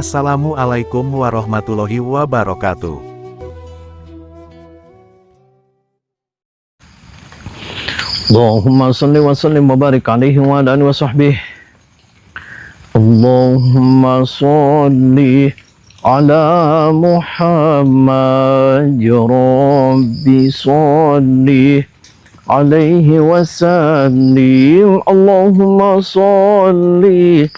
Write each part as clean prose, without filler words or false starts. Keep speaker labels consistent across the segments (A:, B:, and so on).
A: Assalamualaikum warahmatullahi wabarakatuh.
B: Allahumma salli wa sallim wa barik alaihi wa ala alihi wa sahbihi. Allahumma salli ala Muhammad ya Rabbi salli alaihi wa sallim. Allahumma salli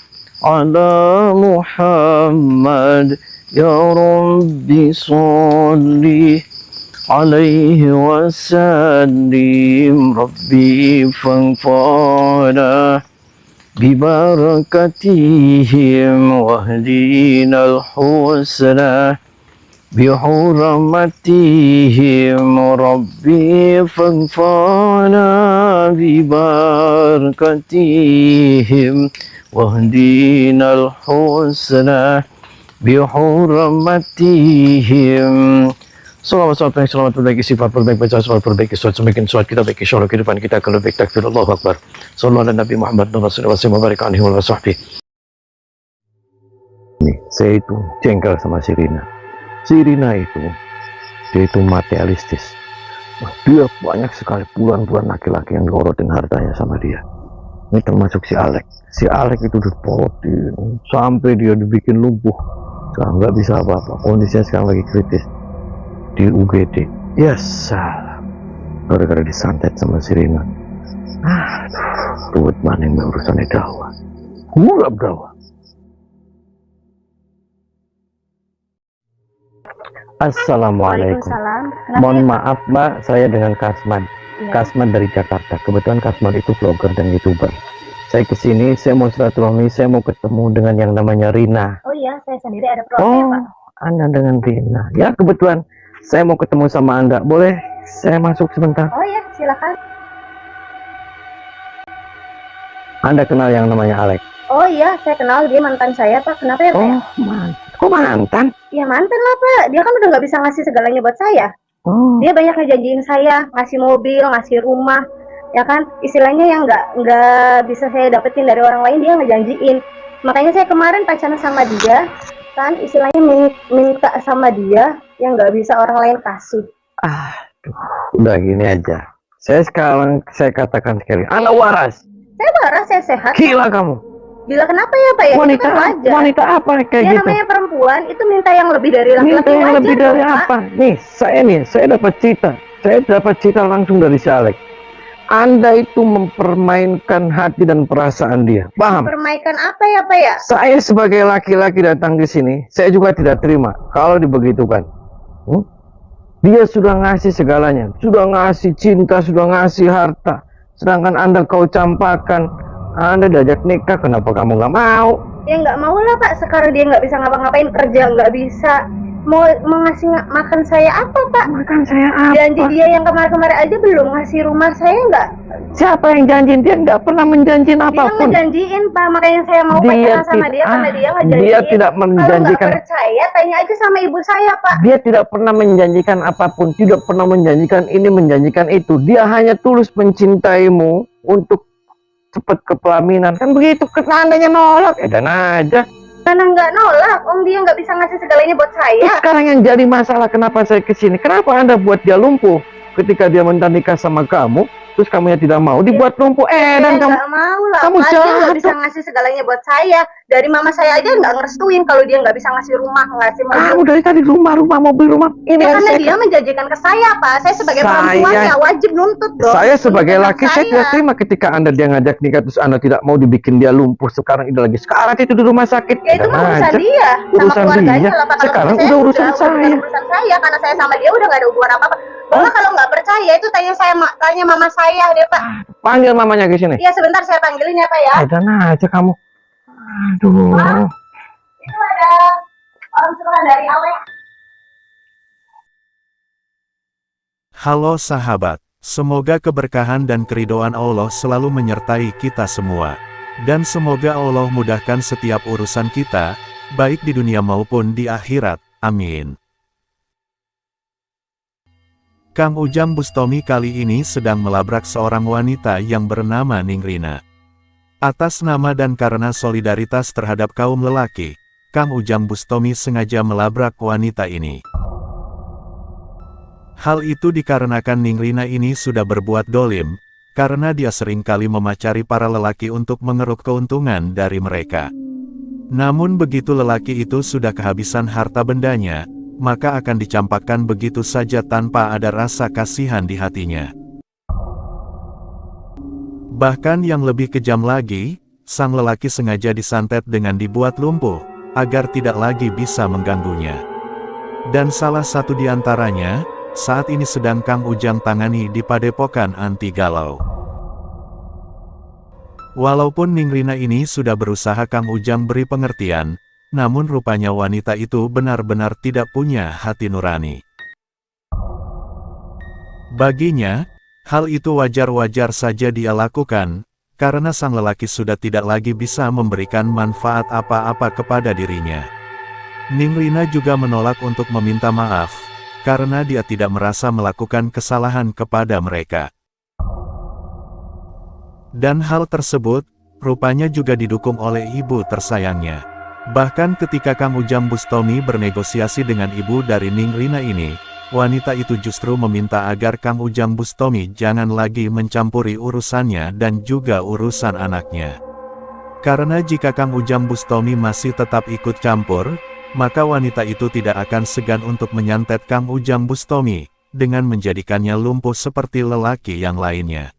B: ala Muhammad ya Rabbi salli alaihi wasallim. Rabbi fanfa'na bibarakatihim wahdina al-husna bihurmatihim. Rabbi fanfa'na bibarakatihim wahdina al-husna bihurmatihim. Salawat berbaik, sifat berbaik, baca salawat berbaik, semakin suat kita baik, insyaallah kehidupan kita akan lebih takbir. Allahu Akbar. Sallallahu ala Nabi Muhammad Rasulullah sallallahu alaihi wasallam. Saya itu jengkel sama si Rina. Si Rina itu, dia itu materialistis. Dia banyak sekali puluhan laki-laki yang ngorotin hartanya sama dia. Ini termasuk si Alek. Si Alek itu diporotin sampai dia dibikin lumpuh. Sekarang nggak bisa apa-apa. Kondisinya sekarang lagi kritis di UGD. Ya salah, gara-gara disantet sama si Rina. Ruwet maning urusannya dakwah. Hurap dakwah. Assalamualaikum. Mohon maaf Mbak, saya dengan Kasman. Ya. Kasman dari Jakarta. Kebetulan Kasman itu vlogger dan YouTuber. Saya kesini, saya mau silaturahmi, saya mau ketemu dengan yang namanya Rina.
C: Oh iya, saya sendiri ada problem, Pak.
B: Anda dengan Rina. Ya kebetulan saya mau ketemu sama Anda. Boleh saya masuk sebentar?
C: Oh iya, silakan.
B: Anda kenal yang namanya Alek?
C: Oh iya, saya kenal. Dia mantan saya, Pak. Kenapa ya, Pak?
B: Oh, kok mantan?
C: Ya mantan lah, Pak. Dia kan udah nggak bisa ngasih segalanya buat saya.
B: Oh.
C: Dia banyak ngejanjiin saya, ngasih mobil, ngasih rumah. Ya kan, istilahnya yang nggak bisa saya dapetin dari orang lain, dia ngejanjiin. Makanya saya kemarin pacaran sama dia, kan istilahnya minta sama dia yang nggak bisa orang lain kasih.
B: Udah gini aja. Saya katakan sekali, Anda waras.
C: Saya waras, saya sehat.
B: Gila kamu.
C: Gila kenapa ya, Pak? Ya,
B: wanita,
C: kan
B: wanita apa kayak
C: dia
B: gitu?
C: Namanya perempuan, itu minta yang lebih dari laki-laki.
B: Minta yang lebih dari
C: Pak.
B: apa? Saya dapat cerita. Saya dapat cerita langsung dari si Alek. Anda itu mempermainkan hati dan perasaan dia. Paham?
C: Mempermainkan apa ya, Pak ya?
B: Saya sebagai laki-laki datang ke sini, saya juga tidak terima kalau dibegitukan. Dia sudah ngasih segalanya, sudah ngasih cinta, sudah ngasih harta. Sedangkan Anda kau campakan, Anda diajak nikah, kenapa kamu nggak mau?
C: Ya nggak mau lah, Pak. Sekarang dia nggak bisa ngapa-ngapain, kerja nggak bisa. Mau ngasih makan saya apa, Pak?
B: Makan saya apa?
C: Janji dia yang kemarin-kemarin aja belum ngasih rumah saya nggak?
B: Siapa yang janjiin? Dia nggak pernah menjanjiin apapun.
C: Dia ngejanjiin, Pak. Makanya saya mau pacaran sama dia karena dia ngejanjiin.
B: Dia tidak menjanjikan.
C: Kalau nggak percaya, tanya aja sama ibu saya, Pak.
B: Dia tidak pernah menjanjikan apapun. Tidak pernah menjanjikan ini, menjanjikan itu. Dia hanya tulus mencintaimu untuk cepat ke pelaminan. Kan begitu. Andanya nolak. Dan aja.
C: Karena nggak nolak, dia nggak bisa ngasih segalanya buat saya.
B: Sekarang yang jadi masalah kenapa saya kesini? Kenapa Anda buat dia lumpuh ketika dia minta nikah sama kamu? Terus kamu yang tidak mau dibuat lumpuh. Dan kamu
C: nggak mau lah.
B: Kamu
C: dia nggak bisa ngasih segalanya buat saya. Dari mama saya aja nggak ngerestuin kalau dia nggak bisa ngasih rumah, ngasih mobil.
B: Kamu dari tadi rumah, mobil, rumah.
C: Ini karena dia menjanjikan ke saya, Pak. Saya sebagai perempuan ya wajib nuntut dong.
B: Saya sebagai laki, saya tidak terima ketika Anda dia ngajak nikah terus Anda tidak mau dibikin dia lumpuh. Sekarang ini lagi sekarat itu di rumah sakit.
C: Ya itu urusan dia,
B: urusan dia. Sekarang udah urusan saya.
C: Urusan saya karena saya sama dia udah nggak ada hubungan apa-apa. Malah kalau nggak percaya itu tanya mama saya deh, Pak.
B: Panggil mamanya ke sini.
C: Iya sebentar saya panggilin ya, Pak ya.
B: Aja kamu. Aduh.
C: Pak, itu ada orang suruhan dari Alek.
A: Halo sahabat, semoga keberkahan dan keridhaan Allah selalu menyertai kita semua. Dan semoga Allah mudahkan setiap urusan kita, baik di dunia maupun di akhirat. Amin. Kang Ujang Bustomi kali ini sedang melabrak seorang wanita yang bernama Ningrina. Atas nama dan karena solidaritas terhadap kaum lelaki, Kang Ujang Bustomi sengaja melabrak wanita ini. Hal itu dikarenakan Ningrina ini sudah berbuat dolim, karena dia sering kali memacari para lelaki untuk mengeruk keuntungan dari mereka. Namun begitu lelaki itu sudah kehabisan harta bendanya, maka akan dicampakkan begitu saja tanpa ada rasa kasihan di hatinya. Bahkan yang lebih kejam lagi, sang lelaki sengaja disantet dengan dibuat lumpuh, agar tidak lagi bisa mengganggunya. Dan salah satu di antaranya, saat ini sedang Kang Ujang tangani di Padepokan Anti Galau. Walaupun Ningrina ini sudah berusaha Kang Ujang beri pengertian, namun rupanya wanita itu benar-benar tidak punya hati nurani. Baginya, hal itu wajar-wajar saja dia lakukan, karena sang lelaki sudah tidak lagi bisa memberikan manfaat apa-apa kepada dirinya. Ningrina juga menolak untuk meminta maaf, karena dia tidak merasa melakukan kesalahan kepada mereka. Dan hal tersebut, rupanya juga didukung oleh ibu tersayangnya. Bahkan ketika Kang Ujang Bustomi bernegosiasi dengan ibu dari Ningrina ini, wanita itu justru meminta agar Kang Ujang Bustomi jangan lagi mencampuri urusannya dan juga urusan anaknya. Karena jika Kang Ujang Bustomi masih tetap ikut campur, maka wanita itu tidak akan segan untuk menyantet Kang Ujang Bustomi, dengan menjadikannya lumpuh seperti lelaki yang lainnya.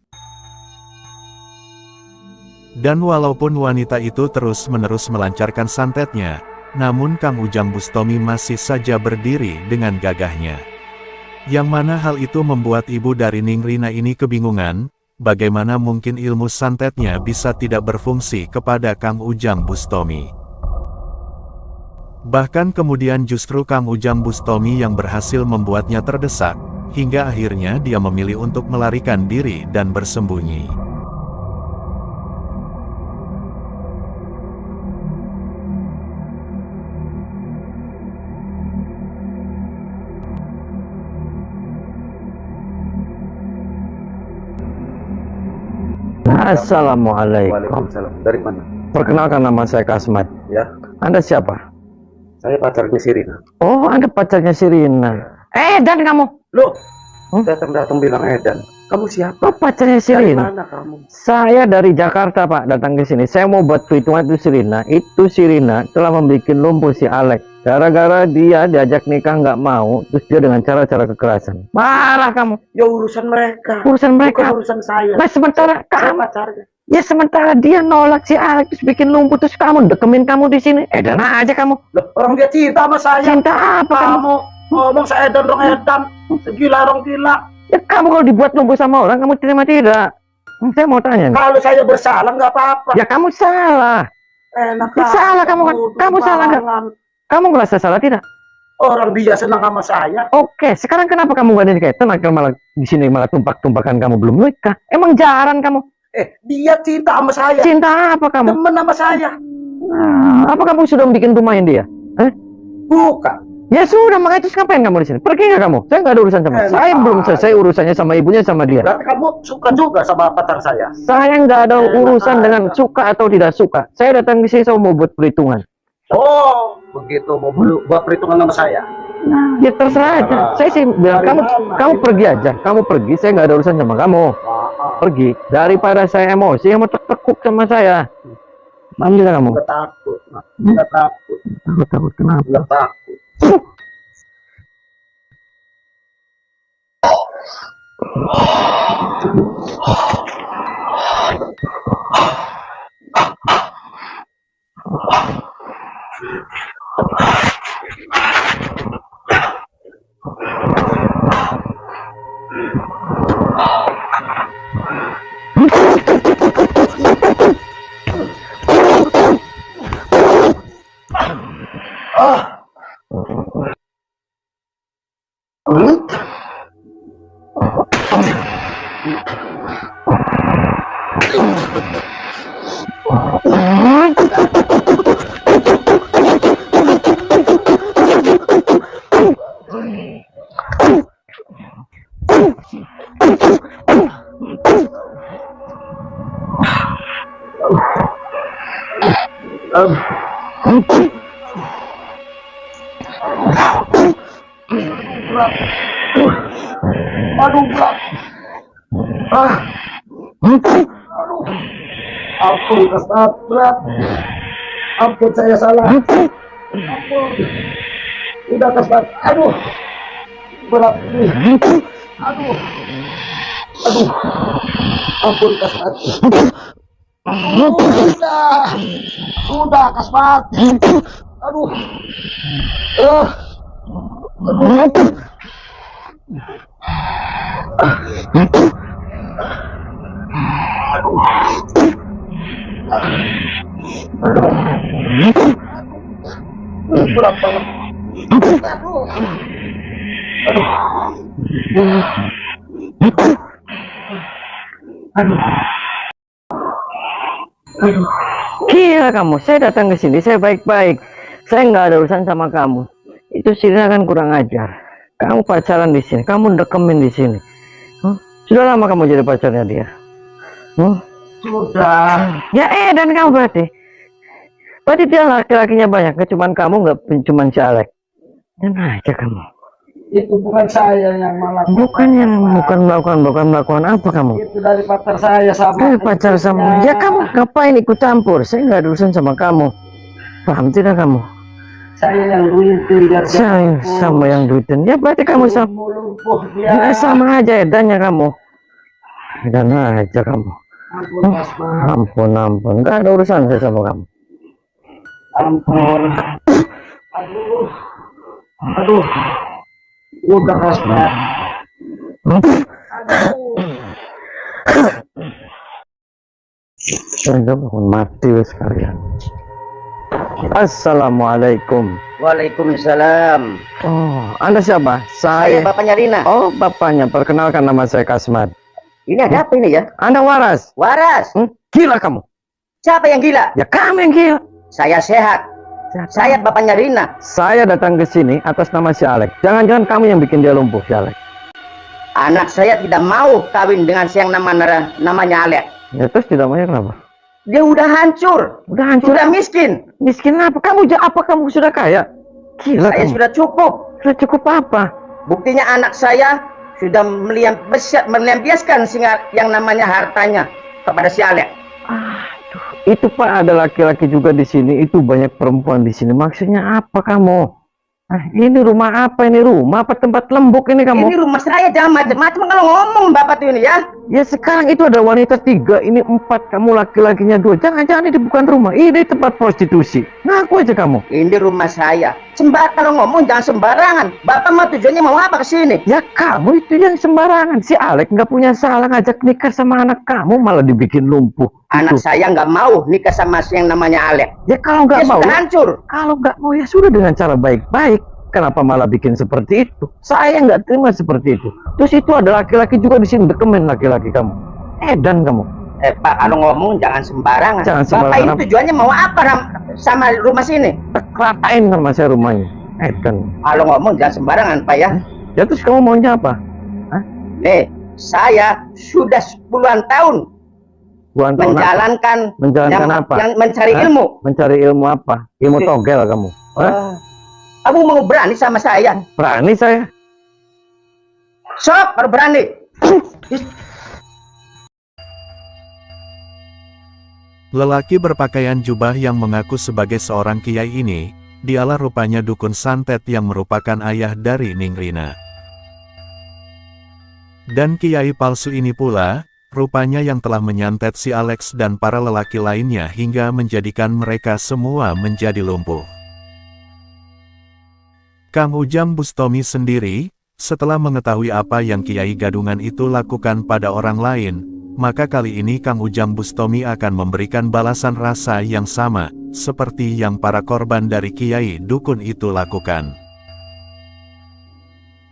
A: Dan walaupun wanita itu terus-menerus melancarkan santetnya, namun Kang Ujang Bustomi masih saja berdiri dengan gagahnya. Yang mana hal itu membuat ibu dari Ningrina ini kebingungan, bagaimana mungkin ilmu santetnya bisa tidak berfungsi kepada Kang Ujang Bustomi. Bahkan kemudian justru Kang Ujang Bustomi yang berhasil membuatnya terdesak, hingga akhirnya dia memilih untuk melarikan diri dan bersembunyi.
B: Assalamualaikum.
D: Waalaikumsalam. Dari mana?
B: Perkenalkan, nama saya Kasmat.
D: Ya,
B: Anda siapa?
D: saya pacarnya Sirina.
B: Oh, Anda pacarnya Sirina. Dan kamu?
D: Loh,
B: Hmm?
D: datang-datang bilang Edan. Kamu siapa?
B: Oh, pacarnya
D: Dari
B: Sirina.
D: mana kamu?
B: Saya dari Jakarta, Pak, datang ke sini. Saya mau buat perhitungan itu Sirina. Itu Sirina telah membuat lumpuh si Alex. Gara-gara dia diajak nikah nggak mau, terus dia dengan cara-cara kekerasan. Marah kamu.
D: Ya urusan mereka.
B: Urusan mereka.
D: Bukan urusan saya.
B: Nah, sementara
D: Saya
B: kamu,
D: pacarnya.
B: ya sementara dia nolak si Alex terus bikin lumpuh, terus kamu dekemin kamu di sini. Edan aja kamu.
D: Loh, orang dia cinta sama saya.
B: Cinta apa kamu?
D: Kamu ngomong saya Edan dong Edan. Gila orang gila.
B: Ya kamu kalau dibuat lumpuh sama orang, kamu terima tidak? Saya mau tanya nih.
D: Kalau saya bersalah nggak apa-apa.
B: Ya kamu salah.
D: Enak
B: Ya, salah kamu kan. Kamu salah nggak? Kamu merasa salah tidak?
D: Orang dia senang sama saya.
B: Oke, sekarang kenapa kamu gak nikah? Akhirnya malah di sini malah tumpak-tumpakan kamu belum nikah. Emang jarang kamu?
D: Dia cinta sama saya.
B: Cinta apa kamu?
D: Temen sama saya.
B: Apa kamu sudah bikin rumahnya dia?
D: Bukan.
B: Ya sudah, makanya terus ngapain kamu di sini? Pergi nggak kamu? Saya nggak ada urusan sama. Saya belum selesai urusannya sama ibunya sama dia.
D: Berarti kamu suka juga sama pacar saya.
B: Saya nggak ada urusan dengan suka atau tidak suka. Saya datang di sini saya mau buat perhitungan.
D: Oh, begitu mau buat perhitungan sama saya.
B: Ya terserah aja. Saya sih bilang kamu pergi aja. Kamu pergi, saya nggak ada urusan sama kamu. Pergi. Daripada saya emosi, kamu tekuk sama saya. Ambil kamu.
D: Nggak takut, nggak takut,
B: Takut kenapa?
D: nggak takut. berat. Aduh, berat. Aduh. Ampun, Ustaz, berat. Ampun, saya salah. Ampun. Udah, Ustaz. Aduh. Berat nih. Aduh. Aduh. Ampun, Ustaz. Sudah, Kaspat. Aduh. Aduh. Berat banget. Aduh.
B: Gila kamu, saya datang ke sini, saya baik-baik. Saya nggak ada urusan sama kamu. Itu Sirina kan kurang ajar. Kamu pacaran di sini, kamu dekemin di sini. Sudah lama kamu jadi pacarnya dia?
D: Sudah.
B: Ya dan kamu berarti dia laki-lakinya banyak, cuma kamu nggak cuma si Alex. Dan aja kamu.
D: Itu bukan saya yang melakukan.
B: Bukan melakukan apa kamu?
D: Itu dari pacar saya sama.
B: Pacar sama. Ya kamu ngapain ikut campur? Saya nggak ada urusan sama kamu. Paham tidak kamu?
D: Saya yang duitin biar
B: saya sama yang duitin. Ya berarti kamu sama. Ya, sama aja edannya kamu. Dan aja kamu. Ampun. Nggak ada urusan saya sama kamu.
D: Ampun. Aduh. Udah, Kaspat.
B: Saya bangun mati sekalian. Assalamualaikum.
E: Waalaikumsalam.
B: Oh, Anda siapa?
E: Saya bapaknya Rina.
B: Oh, bapaknya. Perkenalkan, nama saya Kasmat.
E: Ini ada apa ini ya?
B: Anda waras?
E: Waras.
B: Gila kamu.
E: Siapa yang gila?
B: Ya kamu yang gila.
E: Saya sehat. Saya bapaknya Rina.
B: Saya datang ke sini atas nama si Alex. Jangan-jangan kamu yang bikin dia lumpuh, si Alex.
E: Anak saya tidak mau kawin dengan si yang namanya Alex.
B: Ya terus tidak mau kenapa?
E: Dia udah hancur. Sudah miskin.
B: Miskin apa? Apa kamu sudah kaya? Gila
E: Saya
B: kamu.
E: sudah cukup.
B: Sudah cukup apa?
E: Buktinya anak saya sudah melampiaskan yang namanya hartanya kepada si Alex.
B: Itu Pak, ada laki-laki juga di sini, itu banyak perempuan di sini. Maksudnya apa kamu? Ini rumah apa? Ini rumah apa tempat lembuk ini kamu?
E: Ini rumah saya, jangan macam-macam kalau ngomong bapak tuh ini ya.
B: Ya sekarang itu ada wanita 3, ini 4, kamu laki-lakinya 2. Jangan-jangan ini bukan rumah, ini tempat prostitusi. Ngaku aja kamu.
E: Ini rumah saya. Kalau ngomong jangan sembarangan. Bapak mah tujuannya mau apa ke sini?
B: Ya kamu itu yang sembarangan. Si Alex nggak punya salah ngajak nikah sama anak kamu, malah dibikin lumpuh.
E: Anak saya nggak mau nikah sama si yang namanya Alex.
B: Ya kalau nggak mau,
E: sudah hancur.
B: Kalau nggak mau ya sudah dengan cara baik-baik. Kenapa malah bikin seperti itu? Saya nggak terima seperti itu. Terus itu ada laki-laki juga di sini, dekemin laki-laki kamu. Edan kamu.
E: Pak, kalau ngomong jangan sembarangan. Bapak ini tujuannya mau apa sama rumah sini?
B: Ratain sama saya rumahnya. Edan.
E: Kalau ngomong jangan sembarangan, Pak ya.
B: Ya terus kamu maunya apa?
E: Nih, saya sudah puluhan tahun menjalankan
B: apa?
E: Yang mencari ilmu.
B: Mencari ilmu apa? Ilmu togel kamu.
E: Kamu mau berani sama saya?
B: Berani saya.
E: Sok, baru berani.
A: Lelaki berpakaian jubah yang mengaku sebagai seorang kiai ini, dialah rupanya dukun santet yang merupakan ayah dari Ningrina. Dan kiai palsu ini pula, rupanya yang telah menyantet si Alex dan para lelaki lainnya hingga menjadikan mereka semua menjadi lumpuh. Kang Ujang Bustomi sendiri, setelah mengetahui apa yang Kiai Gadungan itu lakukan pada orang lain, maka kali ini Kang Ujang Bustomi akan memberikan balasan rasa yang sama, seperti yang para korban dari Kiai Dukun itu lakukan.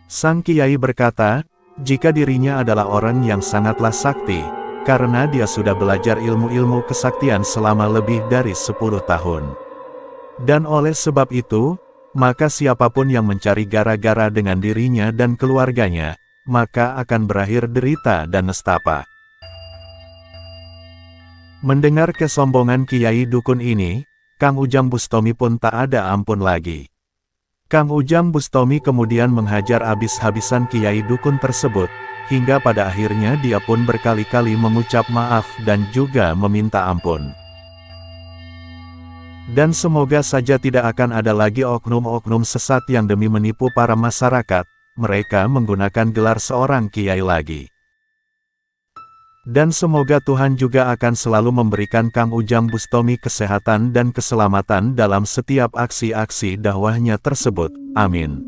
A: Sang Kiai berkata, jika dirinya adalah orang yang sangatlah sakti, karena dia sudah belajar ilmu-ilmu kesaktian selama lebih dari 10 tahun. Dan oleh sebab itu, maka siapapun yang mencari gara-gara dengan dirinya dan keluarganya, maka akan berakhir derita dan nestapa. Mendengar kesombongan Kiai Dukun ini, Kang Ujang Bustomi pun tak ada ampun lagi. Kang Ujang Bustomi kemudian menghajar habis-habisan kiai dukun tersebut, hingga pada akhirnya dia pun berkali-kali mengucap maaf dan juga meminta ampun. Dan semoga saja tidak akan ada lagi oknum-oknum sesat yang demi menipu para masyarakat, mereka menggunakan gelar seorang kiai lagi. Dan semoga Tuhan juga akan selalu memberikan Kang Ujang Bustomi kesehatan dan keselamatan dalam setiap aksi-aksi dakwahnya tersebut. Amin.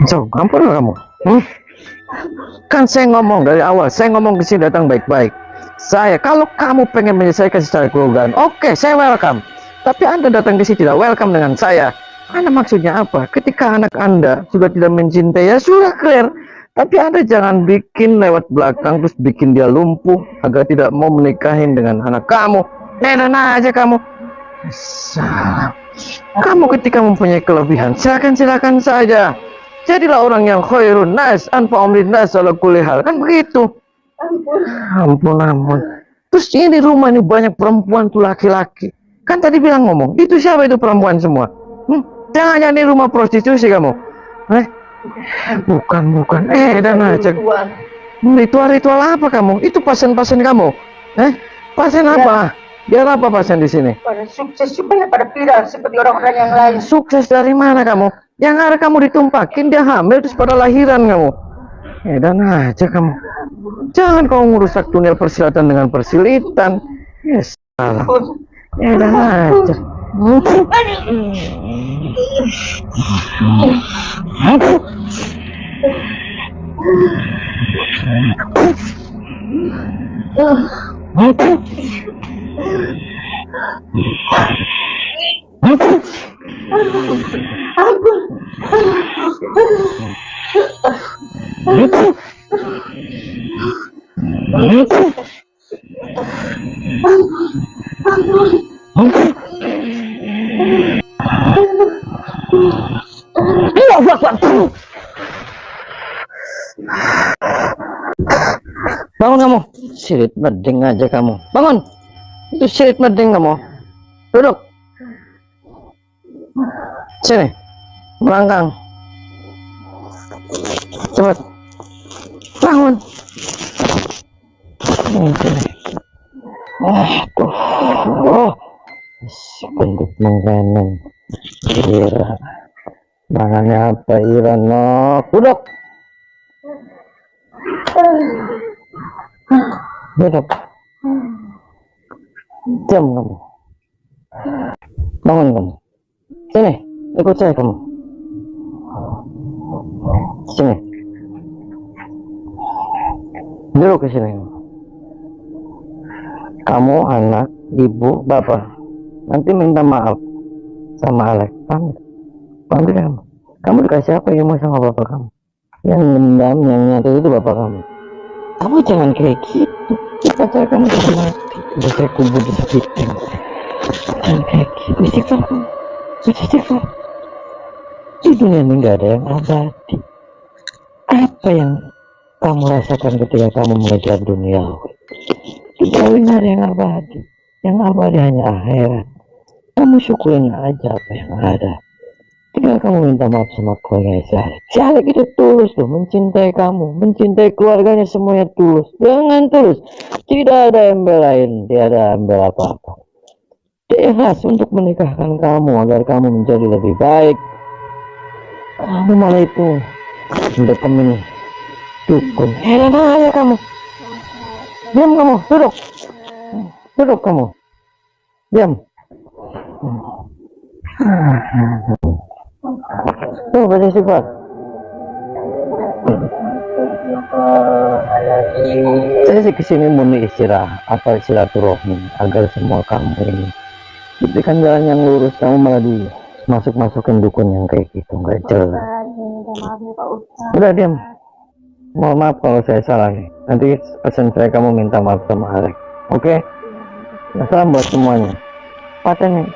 B: So, ampun kamu. Kan saya ngomong dari awal, saya ngomong ke sini datang baik-baik. Kalau kamu pengen menyelesaikan secara keluargaan, oke, saya welcome. Tapi Anda datang ke sini tidak welcome dengan saya. Anda maksudnya apa? Ketika anak Anda sudah tidak mencintai, ya sudah clear. Tapi Anda jangan bikin lewat belakang terus bikin dia lumpuh agar tidak mau menikahin dengan anak kamu. Enak aja kamu. Salah. Kamu ketika mempunyai kelebihan, silakan saja. Jadilah orang yang khairun nas, anfa'um linnas ala kulli hal. Kan begitu. Ampun. Terus ini rumah ini banyak perempuan tuh laki-laki. Kan tadi bilang ngomong, itu siapa itu perempuan semua? Jangan ini rumah prostitusi kamu. Bukan. Dan aja. Ritual apa kamu? Itu pasien-pasien kamu. Pasien apa? Biar apa pasien di sini?
E: Pada sukses supaya pada viral seperti orang-orang yang lain.
B: Sukses dari mana kamu? Yang ada kamu ditumpakin, dia hamil terus pada lahiran kamu. Dan aja kamu. Jangan kau merusak dunia persilatan dengan persilitan. Salah. Dan aja. Bangun kamu, sirit mending aja kamu. Bangun, itu sirit mending kamu. Duduk. Sini, melangkang. Cepat, bangun. Sini. Bentuk mengganang. Ira, tangannya apa Ira? No, duduk. Duduk. Diam kamu. Bangun kamu. Sini, ikut saya kamu. Sini. Duduk ke sini. Kamu anak, ibu, bapak. Nanti minta maaf sama Alex. Panggil kamu. Kamu dikasih apa ilmu sama bapak kamu? Yang mendam, yang nyata itu bapak kamu. Kamu jangan kayak gitu. Kita cari kamu sudah mati. Udah saya kubur di samping. Jangan kayak gitu. Istighfar kamu. Istighfar. Di dunia ini nggak ada yang abadi. Apa yang kamu rasakan ketika kamu mengejar dunia? Tidak ada yang abadi. Yang abadi hanya akhirat. Kamu syukurin aja apa yang ada. Tinggal kamu minta maaf sama keluarga si Alex. Si Alex itu tulus loh, mencintai kamu, mencintai keluarganya, semuanya tulus. Dengan tulus, tidak ada embel lain, tidak ada embel apa-apa. Dia ikhlas untuk menikahkan kamu agar kamu menjadi lebih baik. Kamu malah itu mendekemin dukun. Heran aja kamu. Diam kamu, duduk. Duduk kamu. Diam. Tuh baca sifat. Saya sih kesini murni istirahat, apa silaturahmi agar semua kamu ini diberikan jalan yang lurus. Kamu malah masuk-masukin dukun yang kayak gitu, nggak jelas. Udah diam. Mohon maaf kalau saya salah nih. Nanti pesan saya kamu minta maaf sama Alex. Oke? Salam buat semuanya. Paten nih.